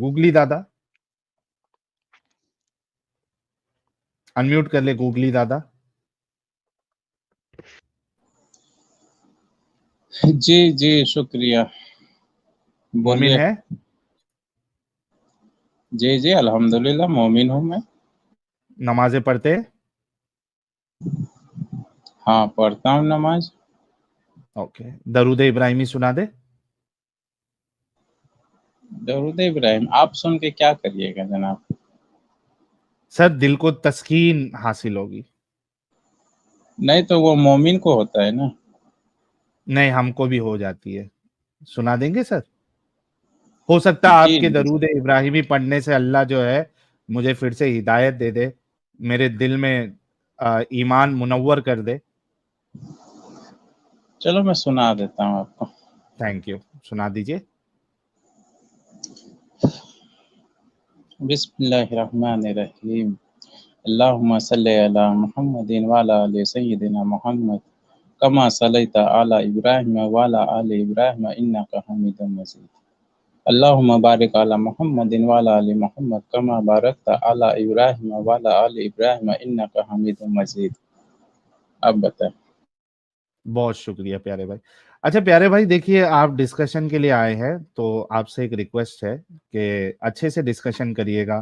Googly دادا unmute کر لے. گوگلی دادا جی جی شکریہ. مومن بولیے. ہے؟ جی جی الحمدللہ مومن ہوں میں. نمازیں پڑھتے؟ ہاں پڑھتا ہوں نماز. اوکے. درود ابراہیمی سنا دے. درود ابراہیم آپ سن کے کیا کریے گا جناب؟ سر دل کو تسکین حاصل ہوگی. نہیں تو وہ مومن کو ہوتا ہے نا. نہیں ہم کو بھی ہو جاتی ہے. سنا دیں گے سر؟ ہو سکتا ہے جی آپ کے جی درود ابراہیمی پڑھنے سے اللہ جو ہے مجھے پھر سے ہدایت دے دے, میرے دل میں ایمان منور کر دے. چلو میں سنا دیتا ہوں آپ کو. Thank you. سنا دیجئے. بسم اللہ الرحمن الرحیم. اللہم صلی علی محمد وعلی آل سیدنا محمد کما صلیت علی ابراہیم وعلی آل ابراہیم انک حمید مجید. اللہم بارک علی محمد وعلی آل محمد کما بارکت علی ابراہیم وعلی آل ابراہیم انک حمید مجید. اب بتائیں. بہت شکریہ پیارے بھائی. اچھا پیارے بھائی دیکھیے آپ ڈسکشن کے لیے آئے ہیں تو آپ سے ایک ریکویسٹ ہے کہ اچھے سے ڈسکشن کریے گا,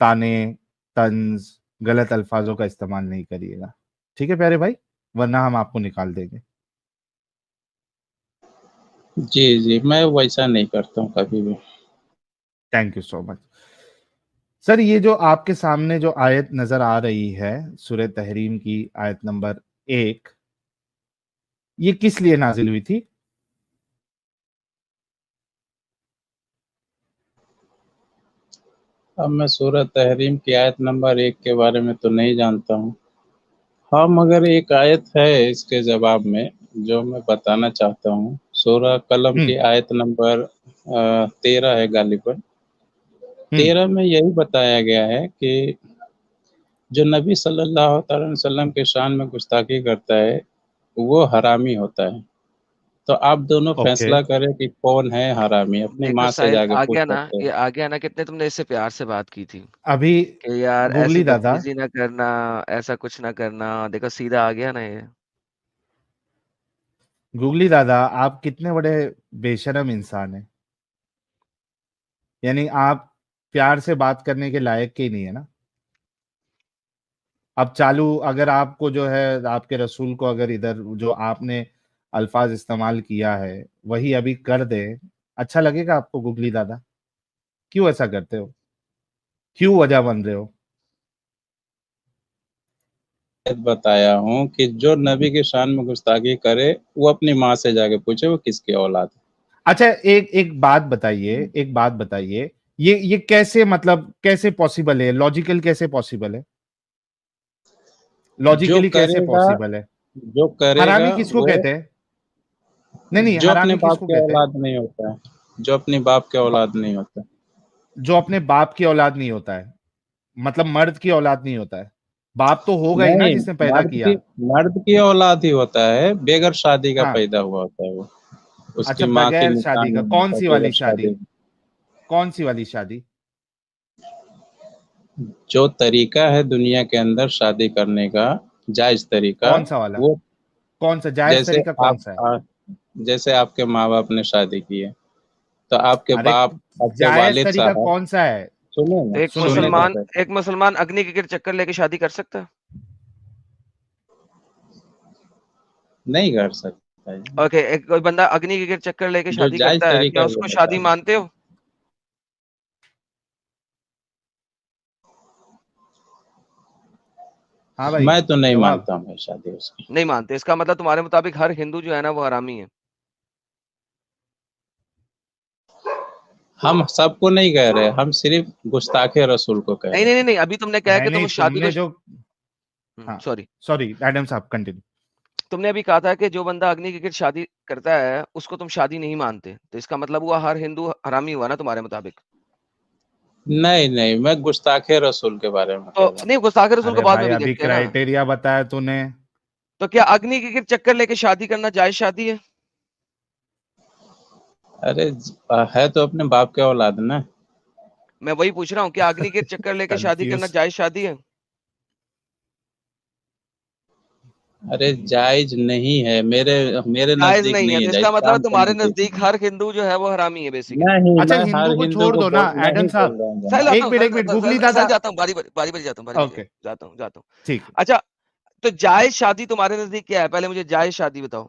تانے طنز غلط الفاظوں کا استعمال نہیں کریے گا. ٹھیک ہے پیارے بھائی, ورنہ ہم آپ کو نکال دیں گے. جی جی میں ویسا نہیں کرتا ہوں کبھی بھی. تھینک یو سو مچ. سر یہ جو آپ کے سامنے جو آیت نظر آ رہی ہے سورہ تحریم کی آیت نمبر 1, یہ کس لیے نازل ہوئی تھی؟ اب میں سورہ تحریم کی آیت نمبر 1 کے بارے میں تو نہیں جانتا ہوں. ہاں مگر ایک آیت ہے اس کے جواب میں جو میں بتانا چاہتا ہوں. سورہ قلم کی آیت نمبر 13 ہے غالباً. 13 میں یہی بتایا گیا ہے کہ جو نبی صلی اللہ تعالی وسلم کے شان میں گستاخی کرتا ہے وہ حرامی ہوتا ہے. تو آپ دونوں اوکے. فیصلہ کریں کہ کون ہے حرامی. اپنی دیکھو ماں سے ساحل جا کے آ پوچھ گیا نا, سکتے یہ آ گیا نا. کتنے تم نے اس سے پیار سے بات کی تھی ابھی کہ یار ایسی گوگلی دادا بدتمیزی نہ کرنا, ایسا کچھ نہ کرنا. دیکھو سیدھا آ گیا نا یہ. گوگلی دادا آپ کتنے بڑے بے شرم انسان ہیں. یعنی آپ پیار سے بات کرنے کے لائق کے ہی نہیں ہے نا. اب چالو اگر آپ کو جو ہے آپ کے رسول کو اگر ادھر جو آپ نے الفاظ استعمال کیا ہے وہی ابھی کر دے, اچھا لگے گا آپ کو گوگلی دادا؟ کیوں ایسا کرتے ہو؟ کیوں وجہ بن رہے ہو؟ بتایا ہوں کہ جو نبی کے شان میں گستاخی کرے وہ اپنی ماں سے جا کے پوچھے وہ کس کی اولاد ہے. اچھا ایک بات بتائیے, یہ کیسے مطلب کیسے پاسبل ہے؟ لاجیکل کیسے پاسبل ہے؟ جو لاجیکلی کیسے کرے گا پاسبل ہے؟ جو کرے گا حرامی کس کو وہ کہتے ہیں؟ نہیں جو اپنے حرامی کس باپ کو کے کہتے ہیں؟ اولاد نہیں ہوتا ہے. جو اپنے باپ کے اولاد نہیں ہوتا. جو اپنے باپ کی اولاد نہیں ہوتا ہے مطلب مرد کی اولاد نہیں ہوتا ہے. باپ تو ہوگا ہی نا نہیں جس نے پیدا کیا. مرد کی اولاد ہی ہوتا ہے, بغیر شادی کا ہاں پیدا ہوا ہوتا ہے وہ. اس اچھا کی ماں کی بغیر نکاح شادی کا. نہیں کون ہوتا سی والی بغیر شادی؟ شادی. کون سی والی شادی؟ جو طریقہ ہے دنیا کے اندر شادی کرنے کا جائز طریقہ کون سا والا؟ وہ کون سا جائز جیسے طریقہ کون سا ہے؟ جیسے آپ کے ماں باپ نے شادی کی ہے تو آپ کے ارے باپ آپ کے جائز والد طریقہ صاحب کون سا ہے؟ سنیں تو نا سننے تو پہلے. ایک مسلمان اگنی کے چکر لے کے شادی کر سکتا ہے؟ نہیں کر سکتا ہے. اوکے, ایک کوئی بندہ اگنی کے چکر لے کے جو شادی جائز کرتا ہے, طریقہ کیا ہے اس وہ کو بتا شادی رہے ہیں. مانتے ہو؟ ہاں بھائی میں تو نہیں جواب. مانتا ہوں شادی اس کی. نہیں مانتے. اس کا مطلب تمہارے مطابق ہر ہندو جو ہے نا وہ حرامی ہے. ہم سب کو نہیں کہہ رہے, ہم صرف گستاخ رسول کو کہہ نہیں رہے نہیں ہیں. نہیں, ابھی تم نے کہا کہ تم نہیں اس تم شادی نے کو جو ہاں سوری ایڈم صاحب کنٹینیو. تم نے ابھی کہا تھا کہ جو بندہ اگنی کی شادی کرتا ہے اس کو تم شادی نہیں مانتے, تو اس کا مطلب ہوا ہر ہندو حرامی ہوا نا تمہارے مطابق. نہیں میں گستاخ رسول کے بارے میں تو کہہ رہا ہوں. نہیں, گستاخ رسول کو ارے بعد میں بھائی بھی ابھی دیکھتے ہیں نا. کرائٹیریا بتایا تو نے. تو کیا اگنی کے چکر لے کے شادی کرنا جائز شادی ہے؟ ارے ہے تو اپنے باپ کے اولاد نا. میں وہی پوچھ رہا ہوں کیا اگنی کے چکر لے کے شادی کرنا کنفیوز جائز شادی ہے؟ ارے جائز نہیں ہے، میرے جائز نزدیک نہیں ہے نہیں تو ہے اس جائز، کا مطلب ہے اسلام کے تمہارے نزدیک نزدیک نہیں ہر ہندو جو ہے وہ حرامی ہے ہے۔ بیسیکلی. نہیں، اچھا میں ہر ہندو کو ہندو چھوڑ کو دو نا ایڈم نہیں صاحب، بول رہا ہوں سر جناب۔ جاتا ایک منٹ گوگلی ہوں، سر دادا. جاتا ہوں، باری باری جاتا ہوں، اوکے جاتا ہوں. ٹھیک ہے. اچھا تو جائز شادی تمہارے نزدیک کیا ہے؟ پہلے مجھے جائز شادی بتاؤ.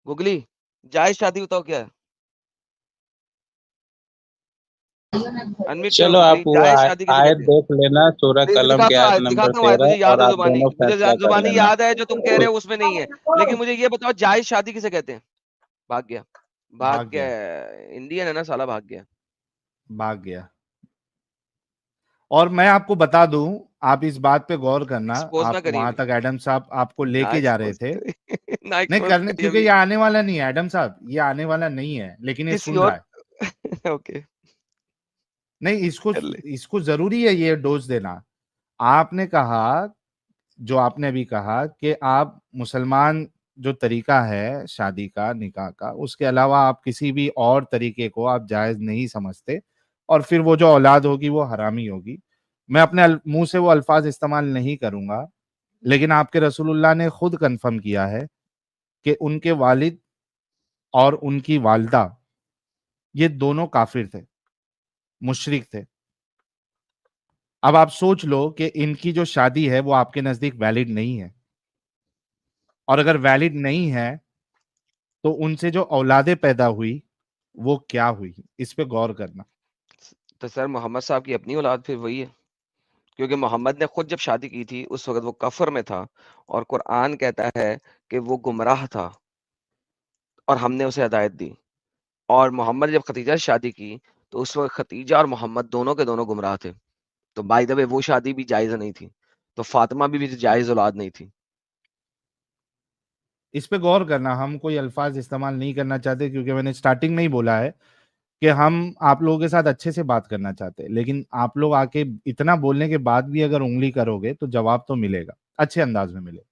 گوگلی جائز شادی بتاؤ کیا ہے؟ انمیوٹ کرو چلو گوگلی، آپ وہ جائز شادی کسے آیت کہتے ہیں؟ دیکھ لینا، سورہ قلم کی آیت نمبر دکھاتا ہوں آیت، 13، مجھے یاد اور ہے آپ زبانی، دونوں مجھے فیصلہ کر زبانی لینا۔ یاد ہے جو تم کہہ رہے ہو اس میں نہیں ہے، لیکن مجھے یہ بتاؤ جائز شادی کسے کہتے ہیں؟ بھاگ گیا بھاگ گیا انڈین ہے نا سالا، بھاگ گیا. بھاگ گیا. اور میں آپ کو بتا دوں، آپ اس بات پہ غور کرنا، ایکسپوز نہ آپ کریے وہاں ابھی، تک ایڈم صاحب آپ کو لے نہ کے جا رہے ایکسپوز تھے. کریے، نہ نہیں ایکسپوز کرنے، کریے کیونکہ ابھی یہ آنے والا نہیں ہے ایڈم صاحب، یہ آنے والا نہیں ہے، لیکن یہ کسی سن اور. رہا ہے. اوکے نہیں کر لے. اس کو ضروری ہے یہ ڈوز دینا. آپ نے کہا، جو آپ نے ابھی کہا کہ آپ مسلمان جو طریقہ ہے شادی کا، نکاح کا، اس کے علاوہ آپ کسی بھی اور طریقے کو آپ جائز نہیں سمجھتے، اور پھر وہ جو اولاد ہوگی وہ حرامی ہوگی. میں اپنے منہ سے وہ الفاظ استعمال نہیں کروں گا، لیکن آپ کے رسول اللہ نے خود کنفرم کیا ہے کہ ان کے والد اور ان کی والدہ یہ دونوں کافر تھے، مشرک تھے. اب آپ سوچ لو کہ ان کی جو شادی ہے وہ آپ کے نزدیک ویلڈ نہیں ہے، اور اگر ویلڈ نہیں ہے تو ان سے جو اولادیں پیدا ہوئی وہ کیا ہوئی، اس پہ غور کرنا. تو سر محمد صاحب کی اپنی اولاد پھر وہی ہے، کیونکہ محمد نے خود جب شادی کی تھی اس وقت وہ کفر میں تھا، اور قرآن کہتا ہے کہ وہ گمراہ تھا اور ہم نے اسے ہدایت دی. اور محمد نے جب ختیجہ سے شادی کی تو اس وقت ختیجہ اور محمد دونوں کے دونوں گمراہ تھے. تو بائی دا وے وہ شادی بھی جائز نہیں تھی، تو فاطمہ بھی جائز اولاد نہیں تھی. اس پہ غور کرنا. ہم کوئی الفاظ استعمال نہیں کرنا چاہتے، کیونکہ میں نے سٹارٹنگ میں ہی بولا ہے کہ ہم آپ لوگوں کے ساتھ اچھے سے بات کرنا چاہتے ہیں، لیکن آپ لوگ آ کے اتنا بولنے کے بعد بھی اگر انگلی کرو گے تو جواب تو ملے گا، اچھے انداز میں ملے گا.